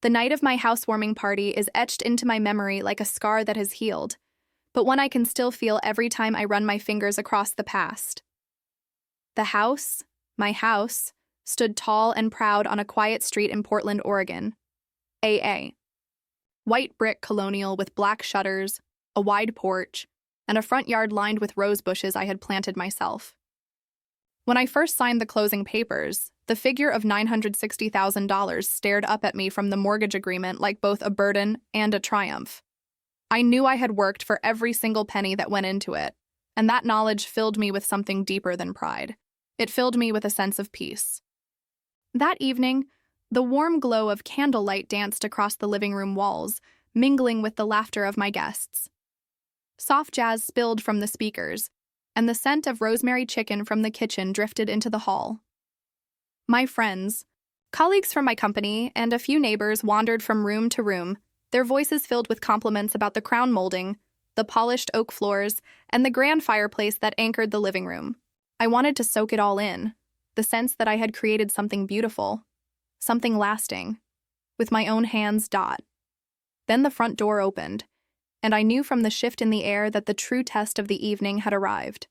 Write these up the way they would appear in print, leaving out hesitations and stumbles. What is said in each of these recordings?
The night of my housewarming party is etched into my memory like a scar that has healed, but one I can still feel every time I run my fingers across the past. The house, my house, stood tall and proud on a quiet street in Portland, Oregon. AA. White brick colonial with black shutters, a wide porch, and a front yard lined with rose bushes I had planted myself. When I first signed the closing papers, the figure of $960,000 stared up at me from the mortgage agreement like both a burden and a triumph. I knew I had worked for every single penny that went into it, and that knowledge filled me with something deeper than pride. It filled me with a sense of peace. That evening, the warm glow of candlelight danced across the living room walls, mingling with the laughter of my guests. Soft jazz spilled from the speakers, and the scent of rosemary chicken from the kitchen drifted into the hall. My friends, colleagues from my company, and a few neighbors wandered from room to room, their voices filled with compliments about the crown molding, the polished oak floors, and the grand fireplace that anchored the living room. I wanted to soak it all in, the sense that I had created something beautiful, something lasting, with my own hands. Then the front door opened, and I knew from the shift in the air that the true test of the evening had arrived.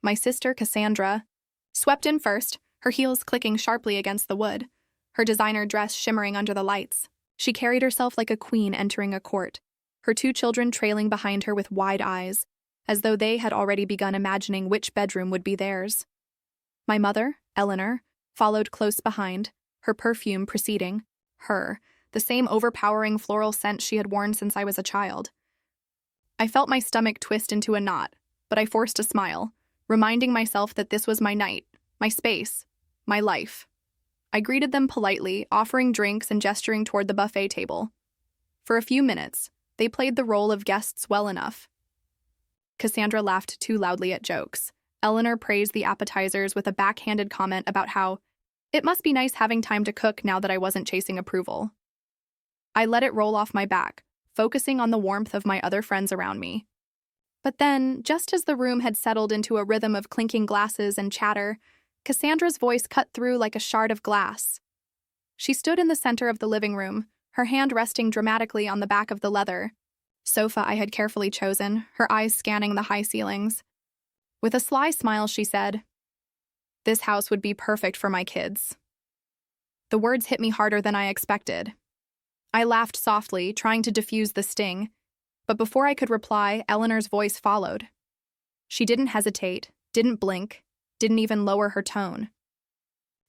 My sister, Cassandra, swept in first, her heels clicking sharply against the wood, her designer dress shimmering under the lights. She carried herself like a queen entering a court, her two children trailing behind her with wide eyes, as though they had already begun imagining which bedroom would be theirs. My mother, Eleanor, followed close behind, her perfume preceding her, the same overpowering floral scent she had worn since I was a child. I felt my stomach twist into a knot, but I forced a smile, reminding myself that this was my night, my space, my life. I greeted them politely, offering drinks and gesturing toward the buffet table. For a few minutes, they played the role of guests well enough. Cassandra laughed too loudly at jokes. Eleanor praised the appetizers with a backhanded comment about how it must be nice having time to cook now that I wasn't chasing approval. I let it roll off my back, focusing on the warmth of my other friends around me. But then, just as the room had settled into a rhythm of clinking glasses and chatter, Cassandra's voice cut through like a shard of glass. She stood in the center of the living room, her hand resting dramatically on the back of the leather sofa I had carefully chosen, her eyes scanning the high ceilings. With a sly smile, she said, "This house would be perfect for my kids." The words hit me harder than I expected. I laughed softly, trying to diffuse the sting, but before I could reply, Eleanor's voice followed. She didn't hesitate, didn't blink, didn't even lower her tone.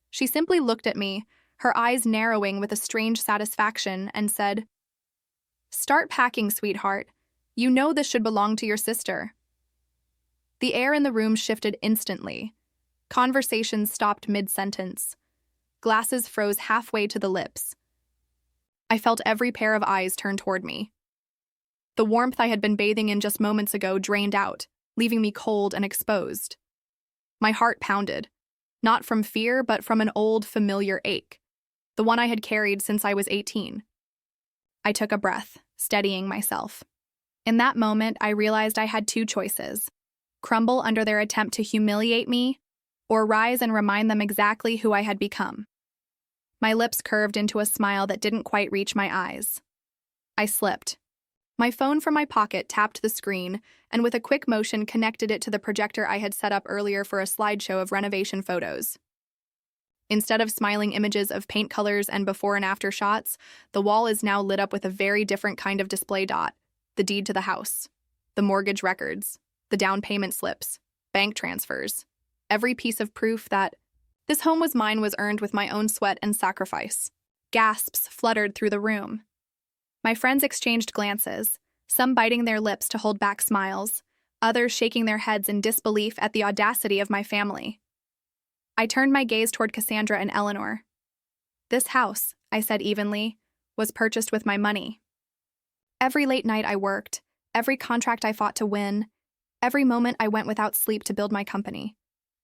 She simply looked at me, her eyes narrowing with a strange satisfaction, and said, "Start packing, sweetheart. You know this should belong to your sister." The air in the room shifted instantly. Conversations stopped mid-sentence. Glasses froze halfway to the lips. I felt every pair of eyes turn toward me. The warmth I had been bathing in just moments ago drained out, leaving me cold and exposed. My heart pounded, not from fear, but from an old, familiar ache, the one I had carried since I was 18. I took a breath, steadying myself. In that moment, I realized I had two choices: crumble under their attempt to humiliate me, or rise and remind them exactly who I had become. My lips curved into a smile that didn't quite reach my eyes. I slipped. My phone from my pocket tapped the screen, and with a quick motion connected it to the projector I had set up earlier for a slideshow of renovation photos. Instead of smiling images of paint colors and before and after shots, the wall is now lit up with a very different kind of display: the deed to the house, the mortgage records, the down payment slips, bank transfers. Every piece of proof that this home was mine was earned with my own sweat and sacrifice. Gasps fluttered through the room. My friends exchanged glances, some biting their lips to hold back smiles, others shaking their heads in disbelief at the audacity of my family. I turned my gaze toward Cassandra and Eleanor. "This house," I said evenly, "was purchased with my money. Every late night I worked, every contract I fought to win, every moment I went without sleep to build my company.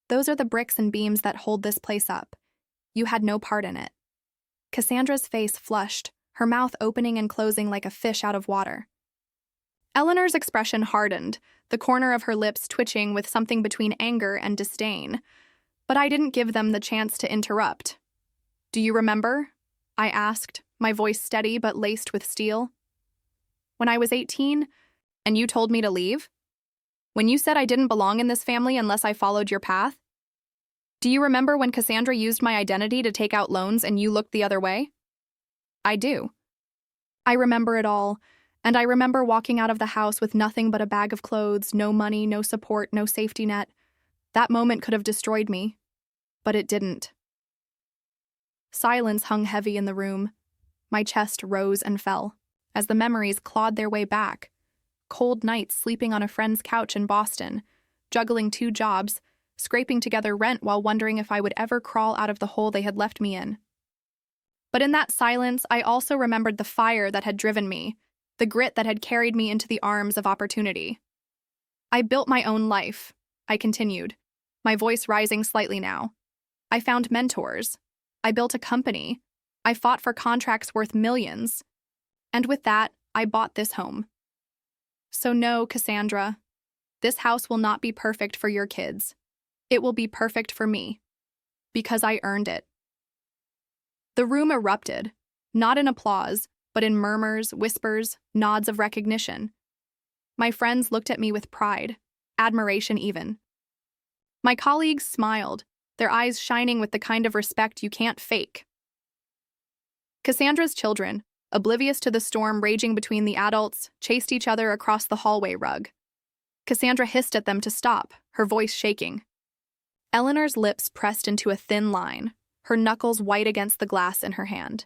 Those are the bricks and beams that hold this place up. You had no part in it." Cassandra's face flushed, her mouth opening and closing like a fish out of water. Eleanor's expression hardened, the corner of her lips twitching with something between anger and disdain. But I didn't give them the chance to interrupt. "Do you remember?" I asked, my voice steady but laced with steel. When I was 18, and you told me to leave? When you said I didn't belong in this family unless I followed your path? Do you remember when Cassandra used my identity to take out loans and you looked the other way? I do. I remember it all, and I remember walking out of the house with nothing but a bag of clothes, no money, no support, no safety net. That moment could have destroyed me, but it didn't. Silence hung heavy in the room. My chest rose and fell as the memories clawed their way back. Cold nights sleeping on a friend's couch in Boston, juggling 2 jobs, scraping together rent while wondering if I would ever crawl out of the hole they had left me in. But in that silence, I also remembered the fire that had driven me, the grit that had carried me into the arms of opportunity. I built my own life, I continued, my voice rising slightly now. I found mentors. I built a company. I fought for contracts worth millions. And with that, I bought this home. So no, Cassandra, this house will not be perfect for your kids. It will be perfect for me. Because I earned it. The room erupted, not in applause, but in murmurs, whispers, nods of recognition. My friends looked at me with pride, admiration even. My colleagues smiled, their eyes shining with the kind of respect you can't fake. Cassandra's children, oblivious to the storm raging between the adults, chased each other across the hallway rug. Cassandra hissed at them to stop, her voice shaking. Eleanor's lips pressed into a thin line, her knuckles white against the glass in her hand.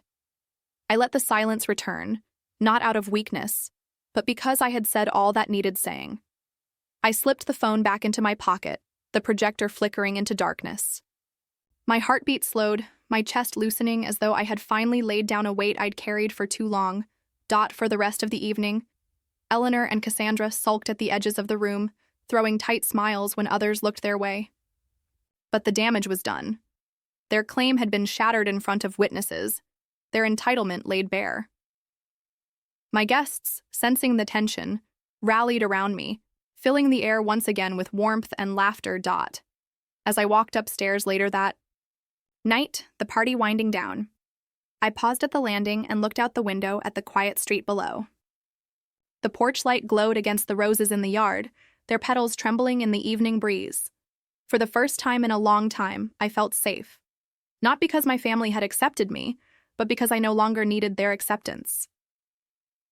I let the silence return, not out of weakness, but because I had said all that needed saying. I slipped the phone back into my pocket, the projector flickering into darkness. My heartbeat slowed, my chest loosening as though I had finally laid down a weight I'd carried for too long. For the rest of the evening, Eleanor and Cassandra sulked at the edges of the room, throwing tight smiles when others looked their way. But the damage was done. Their claim had been shattered in front of witnesses, their entitlement laid bare. My guests, sensing the tension, rallied around me, filling the air once again with warmth and laughter. As I walked upstairs later that night, the party winding down, I paused at the landing and looked out the window at the quiet street below. The porch light glowed against the roses in the yard, their petals trembling in the evening breeze. For the first time in a long time, I felt safe. Not because my family had accepted me, but because I no longer needed their acceptance.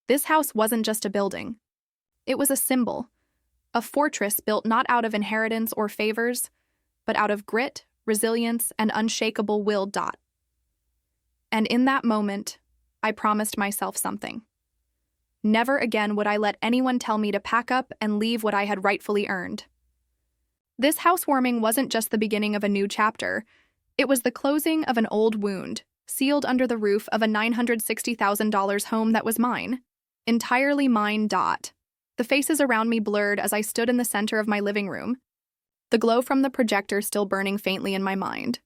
This house wasn't just a building. It was a symbol, a fortress built not out of inheritance or favors, but out of grit, resilience, and unshakable will. And in that moment, I promised myself something. Never again would I let anyone tell me to pack up and leave what I had rightfully earned. This housewarming wasn't just the beginning of a new chapter. It was the closing of an old wound, sealed under the roof of a $960,000 home that was mine. Entirely mine. The faces around me blurred as I stood in the center of my living room, the glow from the projector still burning faintly in my mind.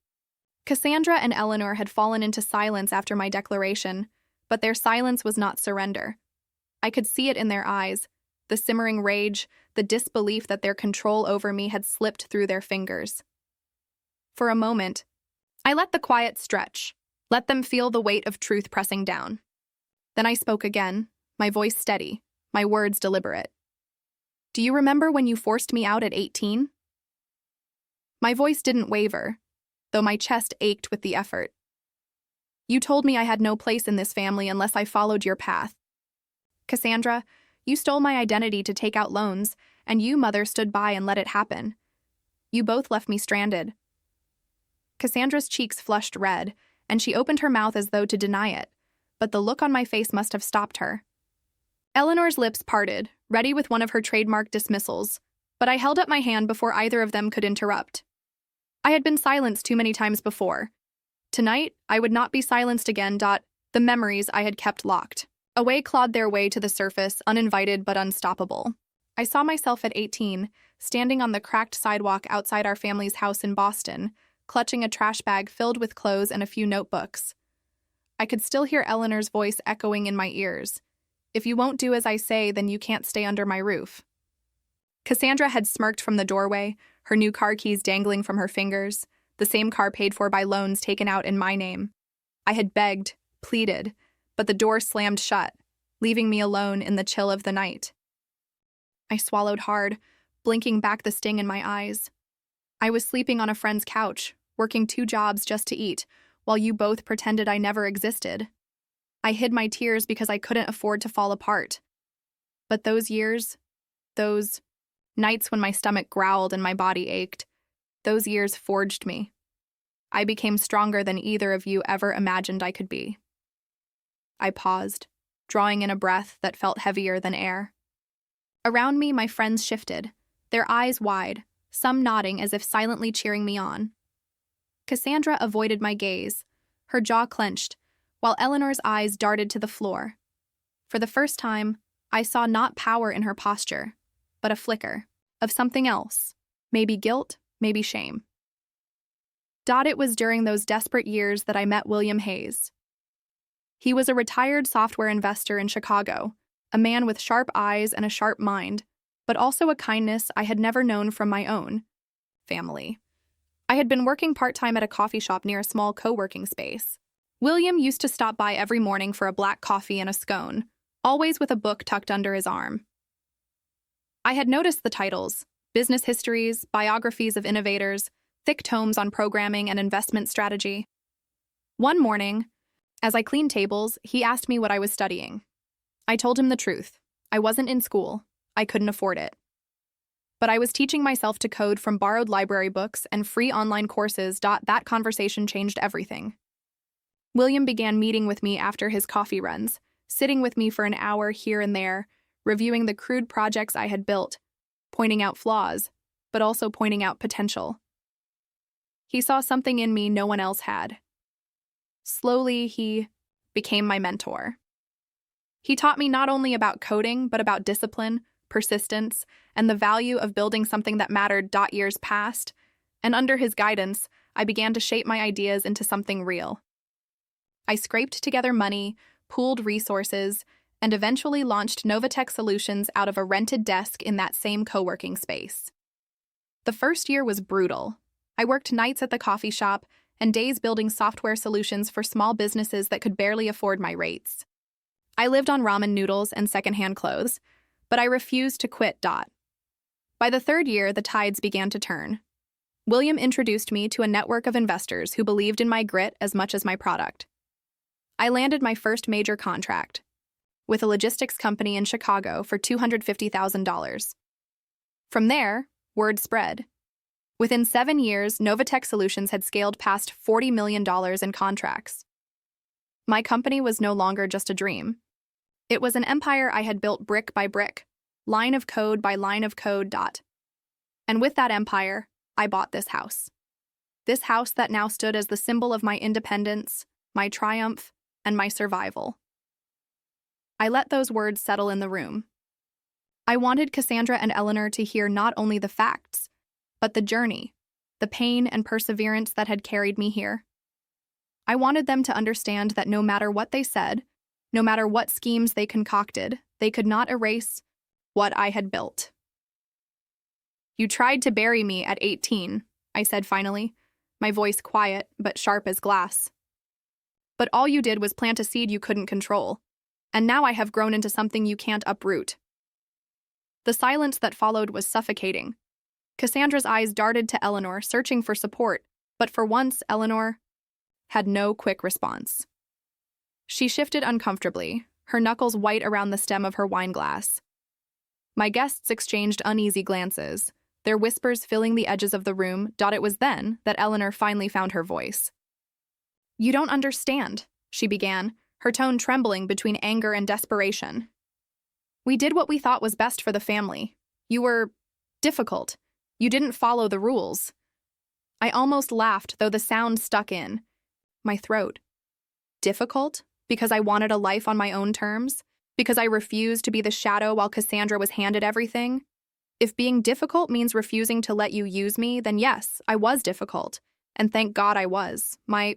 Cassandra and Eleanor had fallen into silence after my declaration, but their silence was not surrender. I could see it in their eyes, the simmering rage, the disbelief that their control over me had slipped through their fingers. For a moment, I let the quiet stretch, let them feel the weight of truth pressing down. Then I spoke again, my voice steady, my words deliberate. Do you remember when you forced me out at 18? My voice didn't waver, though my chest ached with the effort. You told me I had no place in this family unless I followed your path. Cassandra, you stole my identity to take out loans, and you, Mother, stood by and let it happen. You both left me stranded. Cassandra's cheeks flushed red, and she opened her mouth as though to deny it, but the look on my face must have stopped her. Eleanor's lips parted, ready with one of her trademark dismissals, but I held up my hand before either of them could interrupt. I had been silenced too many times before. Tonight, I would not be silenced again. The memories I had kept locked away clawed their way to the surface, uninvited but unstoppable. I saw myself at 18, standing on the cracked sidewalk outside our family's house in Boston, clutching a trash bag filled with clothes and a few notebooks. I could still hear Eleanor's voice echoing in my ears. If you won't do as I say, then you can't stay under my roof. Cassandra had smirked from the doorway, her new car keys dangling from her fingers, the same car paid for by loans taken out in my name. I had begged, pleaded, but the door slammed shut, leaving me alone in the chill of the night. I swallowed hard, blinking back the sting in my eyes. I was sleeping on a friend's couch, working 2 jobs just to eat, while you both pretended I never existed. I hid my tears because I couldn't afford to fall apart. But those years, those nights when my stomach growled and my body ached, those years forged me. I became stronger than either of you ever imagined I could be. I paused, drawing in a breath that felt heavier than air. Around me, my friends shifted, their eyes wide, some nodding as if silently cheering me on. Cassandra avoided my gaze, her jaw clenched, while Eleanor's eyes darted to the floor. For the first time, I saw not power in her posture, but a flicker of something else, maybe guilt, maybe shame. It was during those desperate years that I met William Hayes. He was a retired software investor in Chicago, a man with sharp eyes and a sharp mind, but also a kindness I had never known from my own family. I had been working part-time at a coffee shop near a small co-working space. William used to stop by every morning for a black coffee and a scone, always with a book tucked under his arm. I had noticed the titles: business histories, biographies of innovators, thick tomes on programming and investment strategy. One morning, as I cleaned tables, he asked me what I was studying. I told him the truth. I wasn't in school. I couldn't afford it. But I was teaching myself to code from borrowed library books and free online courses. That conversation changed everything. William began meeting with me after his coffee runs, sitting with me for an hour here and there, reviewing the crude projects I had built, pointing out flaws, but also pointing out potential. He saw something in me no one else had. Slowly, he became my mentor. He taught me not only about coding, but about discipline, persistence, and the value of building something that mattered. Years passed, and under his guidance, I began to shape my ideas into something real. I scraped together money, pooled resources, and eventually launched Novatech Solutions out of a rented desk in that same co-working space. The first year was brutal. I worked nights at the coffee shop and days building software solutions for small businesses that could barely afford my rates. I lived on ramen noodles and secondhand clothes, but I refused to quit. By the 3rd year, the tides began to turn. William introduced me to a network of investors who believed in my grit as much as my product. I landed my first major contract with a logistics company in Chicago for $250,000. From there, word spread. Within 7 years, Novatech Solutions had scaled past $40 million in contracts. My company was no longer just a dream. It was an empire I had built brick by brick, line of code by line of code. And with that empire, I bought this house. This house that now stood as the symbol of my independence, my triumph, and my survival. I let those words settle in the room. I wanted Cassandra and Eleanor to hear not only the facts, but the journey, the pain and perseverance that had carried me here. I wanted them to understand that no matter what they said, no matter what schemes they concocted, they could not erase what I had built. "You tried to bury me at 18, I said finally, my voice quiet but sharp as glass. But all you did was plant a seed you couldn't control, and now I have grown into something you can't uproot." The silence that followed was suffocating. Cassandra's eyes darted to Eleanor, searching for support, but for once, Eleanor had no quick response. She shifted uncomfortably, her knuckles white around the stem of her wineglass. My guests exchanged uneasy glances, their whispers filling the edges of the room. It was then that Eleanor finally found her voice. "You don't understand," she began, her tone trembling between anger and desperation. "We did what we thought was best for the family. You were difficult. You didn't follow the rules." I almost laughed, though the sound stuck in my throat. Difficult? Because I wanted a life on my own terms? Because I refused to be the shadow while Cassandra was handed everything? If being difficult means refusing to let you use me, then yes, I was difficult. And thank God I was. My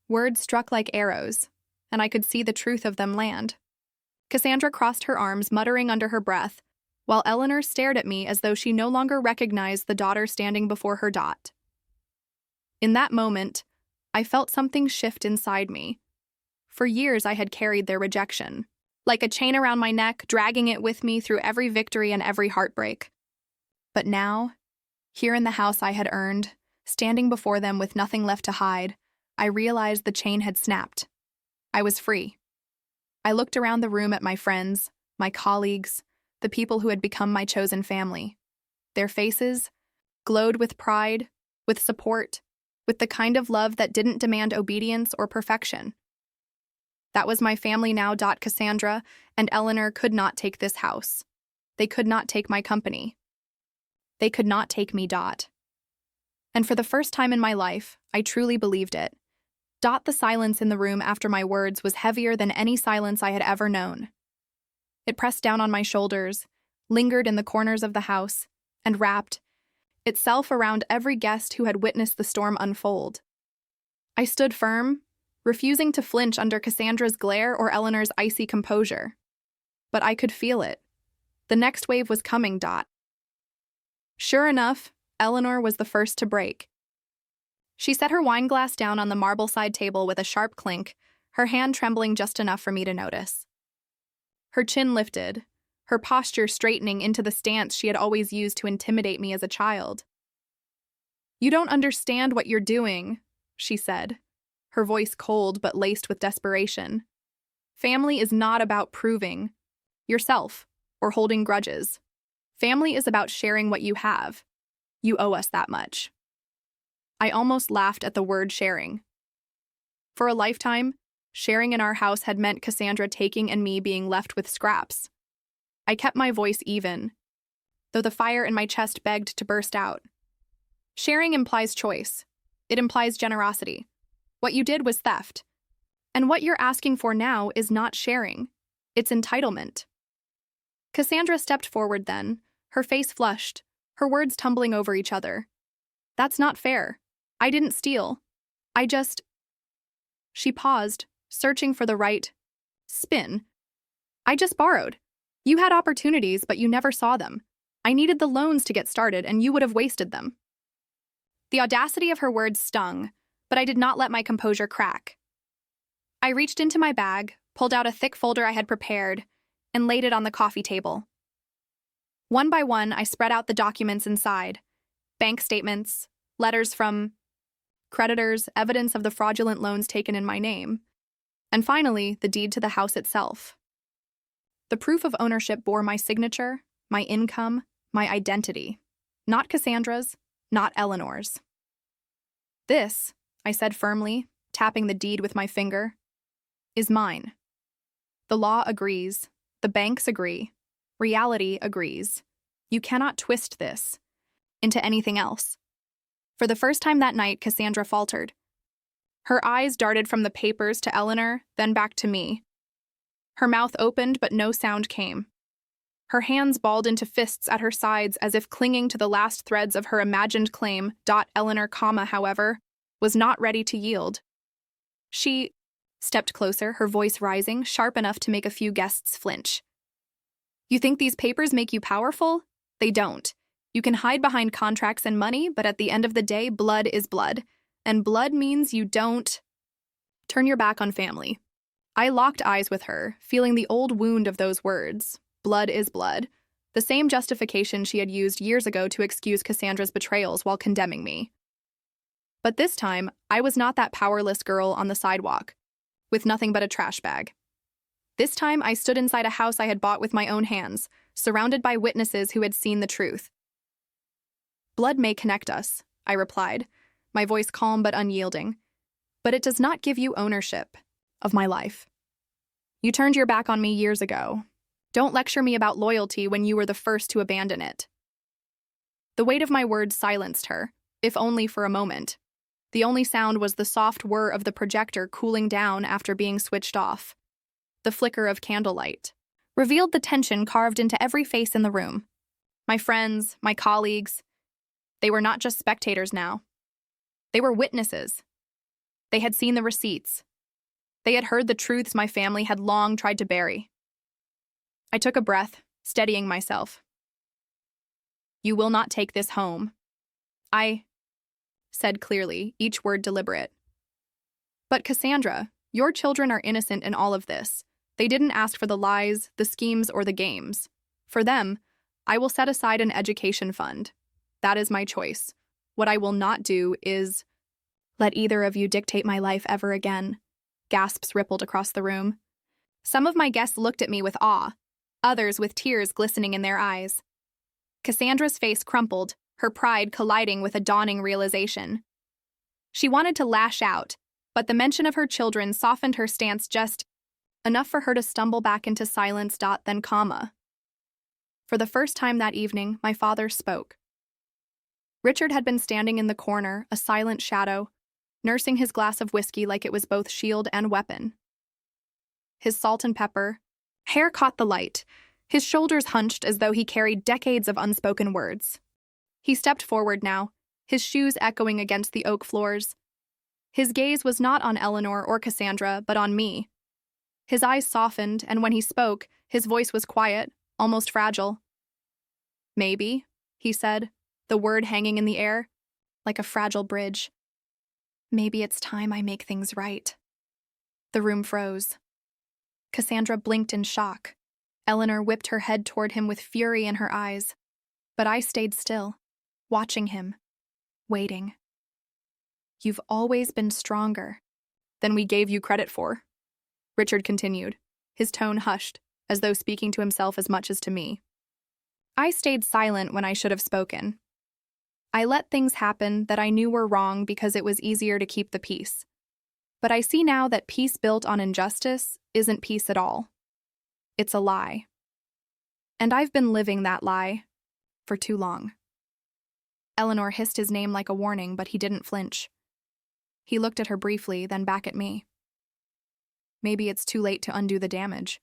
words struck like arrows, and I could see the truth of them land. Cassandra crossed her arms, muttering under her breath, while Eleanor stared at me as though she no longer recognized the daughter standing before her. In that moment, I felt something shift inside me. For years I had carried their rejection, like a chain around my neck, dragging it with me through every victory and every heartbreak. But now, here in the house I had earned, standing before them with nothing left to hide, I realized the chain had snapped. I was free. I looked around the room at my friends, my colleagues, the people who had become my chosen family. Their faces glowed with pride, with support, with the kind of love that didn't demand obedience or perfection. That was my family now. Cassandra and Eleanor could not take this house. They could not take my company. They could not take me. And for the first time in my life, I truly believed it. The silence in the room after my words was heavier than any silence I had ever known. It pressed down on my shoulders, lingered in the corners of the house, and wrapped itself around every guest who had witnessed the storm unfold. I stood firm, refusing to flinch under Cassandra's glare or Eleanor's icy composure. But I could feel it. The next wave was coming. Sure enough, Eleanor was the first to break. She set her wine glass down on the marble side table with a sharp clink, her hand trembling just enough for me to notice. Her chin lifted, her posture straightening into the stance she had always used to intimidate me as a child. "You don't understand what you're doing," she said, her voice cold but laced with desperation. "Family is not about proving yourself or holding grudges. Family is about sharing what you have. You owe us that much." I almost laughed at the word sharing. For a lifetime, sharing in our house had meant Cassandra taking and me being left with scraps. I kept my voice even, though the fire in my chest begged to burst out. Sharing implies choice. It implies generosity. What you did was theft. And what you're asking for now is not sharing. It's entitlement. Cassandra stepped forward then, her face flushed, her words tumbling over each other. "That's not fair. I didn't steal. I just..." She paused, searching for the right spin. "I just borrowed. You had opportunities, but you never saw them. I needed the loans to get started, and you would have wasted them." The audacity of her words stung, but I did not let my composure crack. I reached into my bag, pulled out a thick folder I had prepared, and laid it on the coffee table. One by one, I spread out the documents inside: bank statements, letters from creditors, evidence of the fraudulent loans taken in my name, and finally, the deed to the house itself. The proof of ownership bore my signature, my income, my identity. Not Cassandra's, not Eleanor's. "This," I said firmly, tapping the deed with my finger, "is mine. The law agrees. The banks agree. Reality agrees. You cannot twist this into anything else." For the first time that night, Cassandra faltered. Her eyes darted from the papers to Eleanor, then back to me. Her mouth opened, but no sound came. Her hands balled into fists at her sides as if clinging to the last threads of her imagined claim. Eleanor, however, was not ready to yield. She stepped closer, her voice rising, sharp enough to make a few guests flinch. "You think these papers make you powerful? They don't. You can hide behind contracts and money, but at the end of the day, blood is blood. And blood means you don't turn your back on family." I locked eyes with her, feeling the old wound of those words. Blood is blood. The same justification she had used years ago to excuse Cassandra's betrayals while condemning me. But this time, I was not that powerless girl on the sidewalk, with nothing but a trash bag. This time, I stood inside a house I had bought with my own hands, surrounded by witnesses who had seen the truth. "Blood may connect us," I replied, my voice calm but unyielding, "but it does not give you ownership of my life. You turned your back on me years ago. Don't lecture me about loyalty when you were the first to abandon it." The weight of my words silenced her, if only for a moment. The only sound was the soft whir of the projector cooling down after being switched off. The flicker of candlelight revealed the tension carved into every face in the room. My friends, my colleagues, they were not just spectators now. They were witnesses. They had seen the receipts. They had heard the truths my family had long tried to bury. I took a breath, steadying myself. "You will not take this home," I said clearly, each word deliberate. "But Cassandra, Your children are innocent in all of this. They didn't ask for the lies, the schemes, or the games. For them, I will set aside an education fund. That is my choice. What I will not do is let either of you dictate my life ever again. Gasps rippled across the room. Some of my guests looked at me with awe, others with tears glistening in their eyes. Cassandra's face crumpled, her pride colliding with a dawning realization. She wanted to lash out, but the mention of her children softened her stance just enough for her to stumble back into silence, then comma. For the first time that evening, my father spoke. Richard had been standing in the corner, a silent shadow, nursing his glass of whiskey like it was both shield and weapon. His salt and pepper hair caught the light, his shoulders hunched as though he carried decades of unspoken words. He stepped forward now, his shoes echoing against the oak floors. His gaze was not on Eleanor or Cassandra, but on me. His eyes softened, and when he spoke, his voice was quiet, almost fragile. Maybe, he said, the word hanging in the air, like a fragile bridge. Maybe it's time I make things right. The room froze. Cassandra blinked in shock. Eleanor whipped her head toward him with fury in her eyes. But I stayed still, watching him, waiting. You've always been stronger than we gave you credit for, Richard continued, his tone hushed, as though speaking to himself as much as to me. I stayed silent when I should have spoken. I let things happen that I knew were wrong because it was easier to keep the peace. But I see now that peace built on injustice isn't peace at all. It's a lie. And I've been living that lie for too long. Eleanor hissed his name like a warning, but he didn't flinch. He looked at her briefly, then back at me. Maybe it's too late to undo the damage.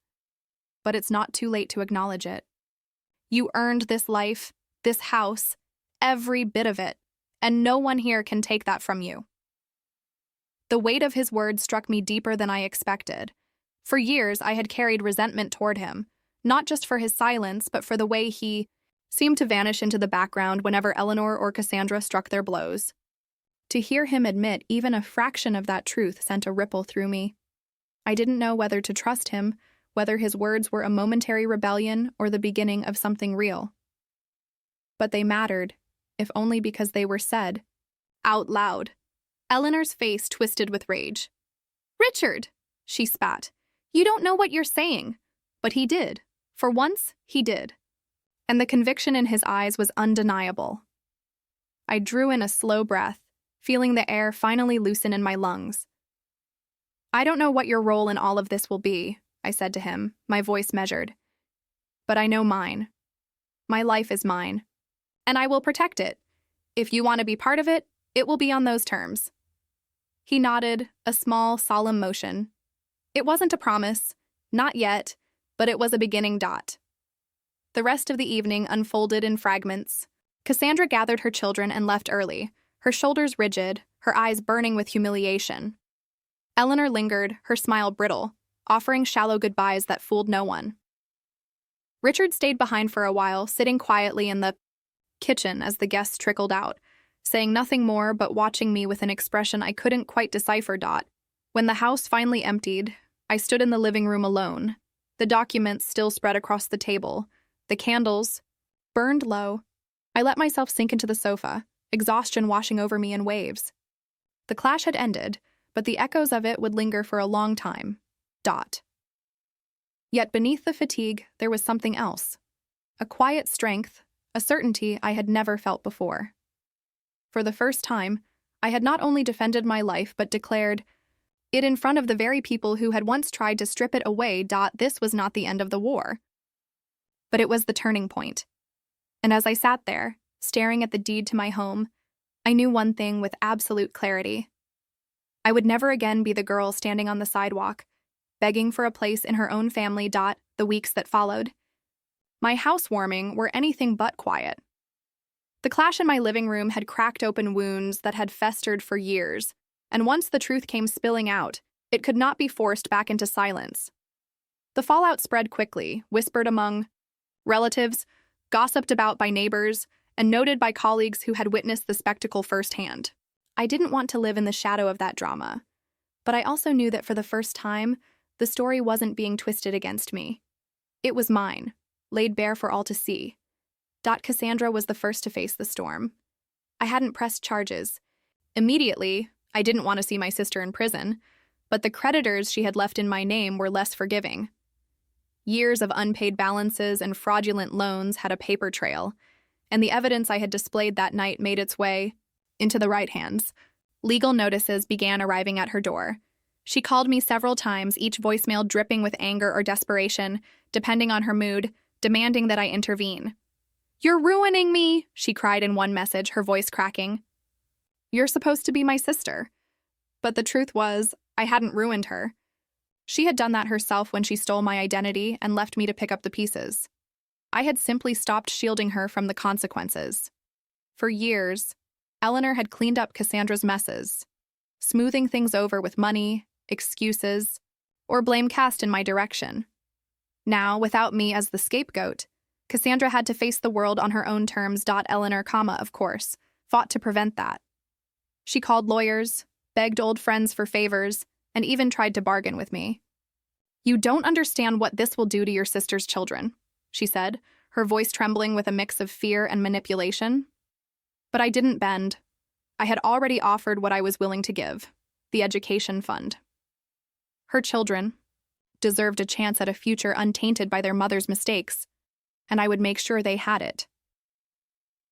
But it's not too late to acknowledge it. You earned this life, this house, every bit of it, and no one here can take that from you. The weight of his words struck me deeper than I expected. For years, I had carried resentment toward him, not just for his silence, but for the way he seemed to vanish into the background whenever Eleanor or Cassandra struck their blows. To hear him admit even a fraction of that truth sent a ripple through me. I didn't know whether to trust him, whether his words were a momentary rebellion or the beginning of something real. But they mattered, if only because they were said out loud. Eleanor's face twisted with rage. "Richard!" she spat. "You don't know what you're saying." But he did. For once, he did. And the conviction in his eyes was undeniable. I drew in a slow breath, feeling the air finally loosen in my lungs. "I don't know what your role in all of this will be," I said to him, my voice measured. "But I know mine. My life is mine. And I will protect it. If you want to be part of it, it will be on those terms." He nodded, a small, solemn motion. It wasn't a promise, not yet, but it was a beginning. The rest of the evening unfolded in fragments. Cassandra gathered her children and left early, her shoulders rigid, her eyes burning with humiliation. Eleanor lingered, her smile brittle, offering shallow goodbyes that fooled no one. Richard stayed behind for a while, sitting quietly in the kitchen as the guests trickled out, saying nothing more but watching me with an expression I couldn't quite decipher. When the house finally emptied, I stood in the living room alone, the documents still spread across the table, the candles burned low. I let myself sink into the sofa, exhaustion washing over me in waves. The clash had ended, but the echoes of it would linger for a long time. Yet beneath the fatigue, there was something else. A quiet strength, a certainty I had never felt before. For the first time, I had not only defended my life but declared it in front of the very people who had once tried to strip it away. This was not the end of the war. But it was the turning point. And as I sat there, staring at the deed to my home, I knew one thing with absolute clarity. I would never again be the girl standing on the sidewalk, begging for a place in her own family. The weeks that followed, my housewarming were anything but quiet. The clash in my living room had cracked open wounds that had festered for years, and once the truth came spilling out, it could not be forced back into silence. The fallout spread quickly, whispered among relatives, gossiped about by neighbors, and noted by colleagues who had witnessed the spectacle firsthand. I didn't want to live in the shadow of that drama. But I also knew that for the first time, the story wasn't being twisted against me. It was mine, laid bare for all to see. Cassandra was the first to face the storm. I hadn't pressed charges. Immediately, I didn't want to see my sister in prison, but the creditors she had left in my name were less forgiving. Years of unpaid balances and fraudulent loans had a paper trail, and the evidence I had displayed that night made its way into the right hands. Legal notices began arriving at her door. She called me several times, each voicemail dripping with anger or desperation, depending on her mood, demanding that I intervene. "You're ruining me," she cried in one message, her voice cracking. "You're supposed to be my sister." But the truth was, I hadn't ruined her. She had done that herself when she stole my identity and left me to pick up the pieces. I had simply stopped shielding her from the consequences. For years, Eleanor had cleaned up Cassandra's messes, smoothing things over with money, excuses, or blame cast in my direction. Now, without me as the scapegoat, Cassandra had to face the world on her own terms. Eleanor, of course, fought to prevent that. She called lawyers, begged old friends for favors, and even tried to bargain with me. "You don't understand what this will do to your sister's children," she said, her voice trembling with a mix of fear and manipulation. But I didn't bend. I had already offered what I was willing to give, the education fund. Her children deserved a chance at a future untainted by their mother's mistakes, and I would make sure they had it.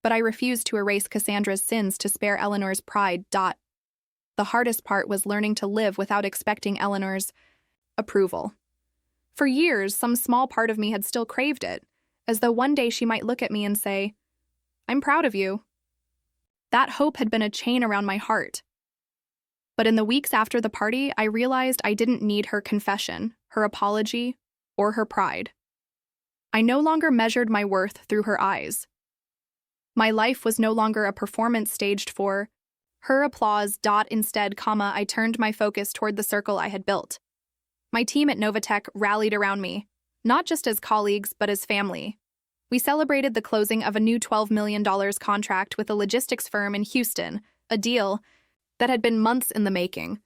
But I refused to erase Cassandra's sins to spare Eleanor's pride. The hardest part was learning to live without expecting Eleanor's approval. For years, some small part of me had still craved it, as though one day she might look at me and say, "I'm proud of you." That hope had been a chain around my heart. But in the weeks after the party, I realized I didn't need her confession, her apology, or her pride. I no longer measured my worth through her eyes. My life was no longer a performance staged for her applause. Instead, I turned my focus toward the circle I had built. My team at Novatech rallied around me, not just as colleagues, but as family. We celebrated the closing of a new $12 million contract with a logistics firm in Houston, a deal that had been months in the making.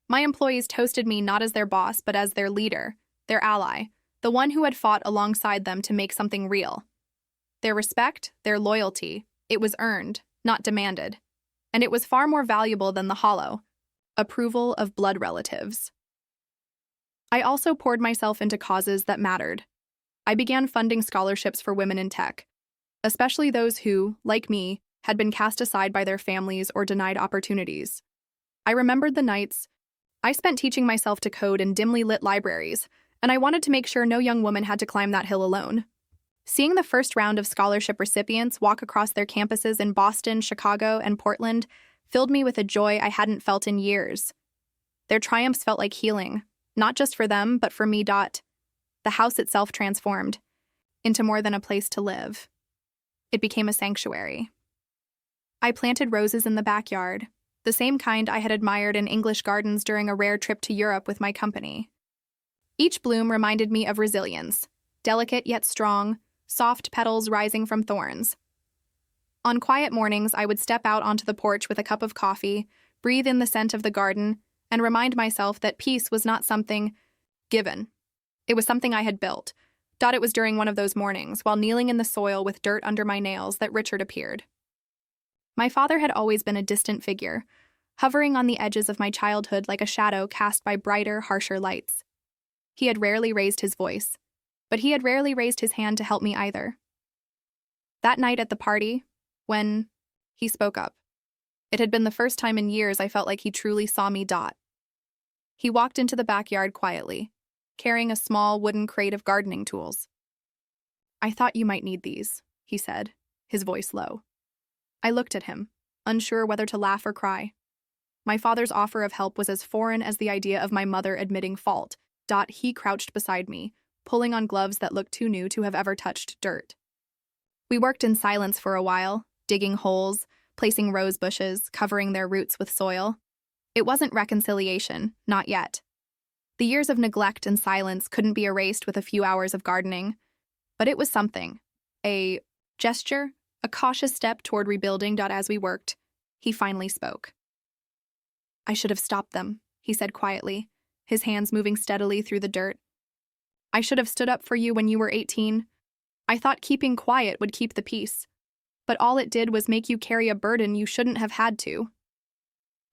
My employees toasted me not as their boss, but as their leader, their ally, the one who had fought alongside them to make something real. Their respect, their loyalty, it was earned, not demanded. And it was far more valuable than the hollow approval of blood relatives. I also poured myself into causes that mattered. I began funding scholarships for women in tech, especially those who, like me, had been cast aside by their families or denied opportunities. I remembered the nights I spent teaching myself to code in dimly lit libraries, and I wanted to make sure no young woman had to climb that hill alone. Seeing the first round of scholarship recipients walk across their campuses in Boston, Chicago, and Portland filled me with a joy I hadn't felt in years. Their triumphs felt like healing, not just for them, but for me. The house itself transformed into more than a place to live. It became a sanctuary. I planted roses in the backyard, the same kind I had admired in English gardens during a rare trip to Europe with my company. Each bloom reminded me of resilience, delicate yet strong, soft petals rising from thorns. On quiet mornings, I would step out onto the porch with a cup of coffee, breathe in the scent of the garden, and remind myself that peace was not something given. It was something I had built. It was during one of those mornings, while kneeling in the soil with dirt under my nails, that Richard appeared. My father had always been a distant figure, hovering on the edges of my childhood like a shadow cast by brighter, harsher lights. He had rarely raised his voice, but he had rarely raised his hand to help me either. That night at the party, when he spoke up, it had been the first time in years I felt like he truly saw me. He walked into the backyard quietly, carrying a small wooden crate of gardening tools. "I thought you might need these," he said, his voice low. I looked at him, unsure whether to laugh or cry. My father's offer of help was as foreign as the idea of my mother admitting fault. He crouched beside me, pulling on gloves that looked too new to have ever touched dirt. We worked in silence for a while, digging holes, placing rose bushes, covering their roots with soil. It wasn't reconciliation, not yet. The years of neglect and silence couldn't be erased with a few hours of gardening, but it was something. A gesture, a cautious step toward rebuilding. As we worked, he finally spoke. "I should have stopped them," he said quietly, his hands moving steadily through the dirt. I should have stood up for you when you were 18. I thought keeping quiet would keep the peace, but all it did was make you carry a burden you shouldn't have had to.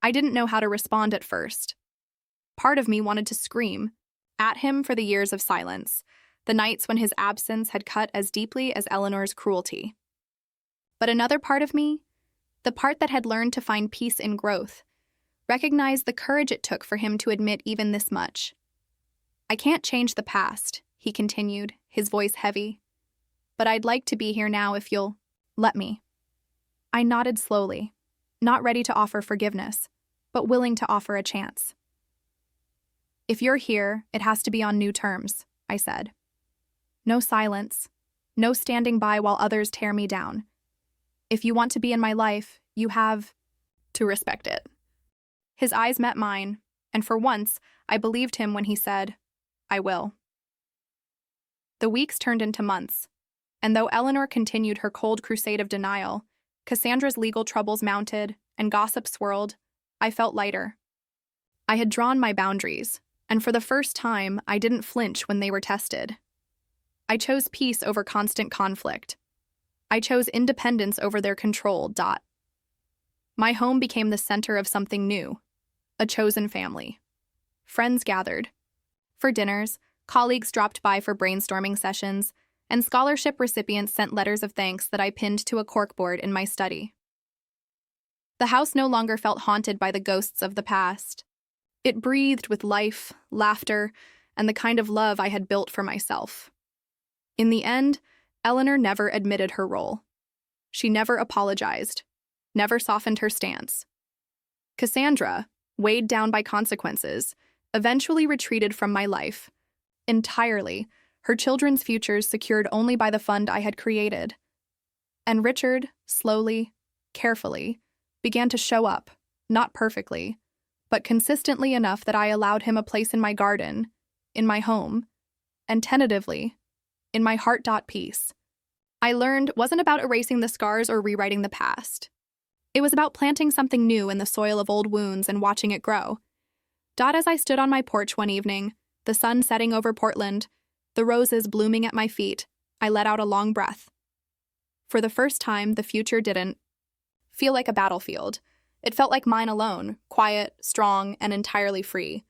I didn't know how to respond at first. Part of me wanted to scream at him for the years of silence, the nights when his absence had cut as deeply as Eleanor's cruelty. But another part of me, the part that had learned to find peace in growth, recognized the courage it took for him to admit even this much. I can't change the past, he continued, his voice heavy. But I'd like to be here now if you'll let me. I nodded slowly, not ready to offer forgiveness, but willing to offer a chance. If you're here, it has to be on new terms, I said. No silence, no standing by while others tear me down. If you want to be in my life, you have to respect it. His eyes met mine, and for once, I believed him when he said, I will. The weeks turned into months, and though Eleanor continued her cold crusade of denial, Cassandra's legal troubles mounted, and gossip swirled, I felt lighter. I had drawn my boundaries, and for the first time, I didn't flinch when they were tested. I chose peace over constant conflict. I chose independence over their control. My home became the center of something new, a chosen family. Friends gathered. For dinners, colleagues dropped by for brainstorming sessions, and scholarship recipients sent letters of thanks that I pinned to a corkboard in my study. The house no longer felt haunted by the ghosts of the past. It breathed with life, laughter, and the kind of love I had built for myself. In the end, Eleanor never admitted her role. She never apologized, never softened her stance. Cassandra, weighed down by consequences, eventually retreated from my life, entirely, her children's futures secured only by the fund I had created. And Richard, slowly, carefully, began to show up, not perfectly, but consistently enough that I allowed him a place in my garden, in my home, and tentatively, in my heart. Peace. I learned wasn't about erasing the scars or rewriting the past. It was about planting something new in the soil of old wounds and watching it grow. As I stood on my porch one evening, the sun setting over Portland, the roses blooming at my feet, I let out a long breath. For the first time, the future didn't feel like a battlefield. It felt like mine alone, quiet, strong, and entirely free.